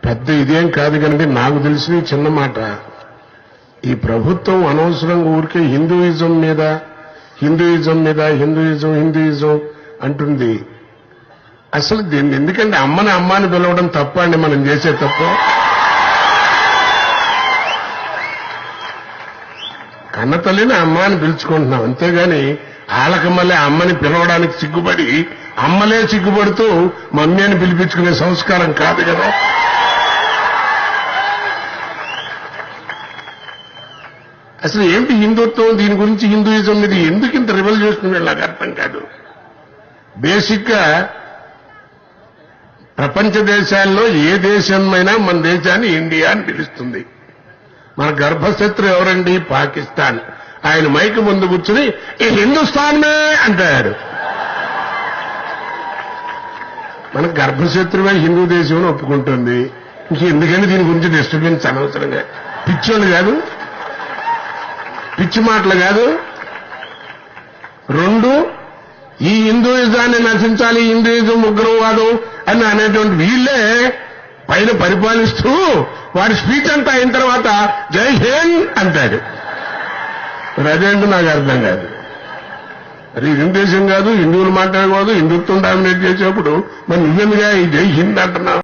పెద్ద ఇదేం కాదు కనుక నాకు తెలిసిన చిన్న మాట, ఈ ప్రభుత్వం అనవసరంగా ఊరికే హిందూయిజం అంటుంది. అసలు దీన్ని ఎందుకంటే అమ్మని పిలవడం తప్ప అండి, మనం చేసే తప్పు. కన్నతల్లిని అమ్మ అని పిలుచుకుంటున్నాం, అంతేగాని వాళ్ళకి మళ్ళీ అమ్మని పిలవడానికి సిగ్గుపడి అమ్మలే సిగ్గుపడుతూ మమ్మీ అని పిలిపించుకునే సంస్కారం కాదు కదా. అసలు ఏంటి హిందుత్వం, దీని గురించి హిందూయిజం మీద ఎందుకు ఇంత రివల్ చేస్తున్నారు నాకు అర్థం కాదు. బేసిక్ గా ప్రపంచ దేశాల్లో ఏ దేశమైనా మన దేశాన్ని ఇండియా అని పిలుస్తుంది. మన గర్భశత్రు ఎవరండి? పాకిస్తాన్. ఆయన మైక్ ముందు కూర్చుని ఈ హిందుస్థాన్ మే అంటాడు. మన గర్భశత్రువే హిందూ దేశం అని ఒప్పుకుంటుంది. ఇంకెందుకని దీని గురించి డిస్టర్బెన్స్ అనవసరంగా? పిచ్చోళ్ళు కాదు, పిచ్చి మాటలు కాదు. రెండు, ఈ హిందూయిజాన్ని నశించాలి, హిందూయిజం ఉగ్రవాదం అని అనేటువంటి వీళ్ళే పైన పరిపాలిస్తూ వాడి స్పీచ్ అంతా అయిన తర్వాత జై హింద్ అంటాడు. మరి అదేంటో నాకు అర్థం కాదు. మరి ఇది దేశం కాదు, హిందువులు మాట్లాడకూడదు, హిందుత్వం డామినేట్ చేసేప్పుడు మరి నువ్వెందుగా ఈ జై హింద్ అంటున్నావు?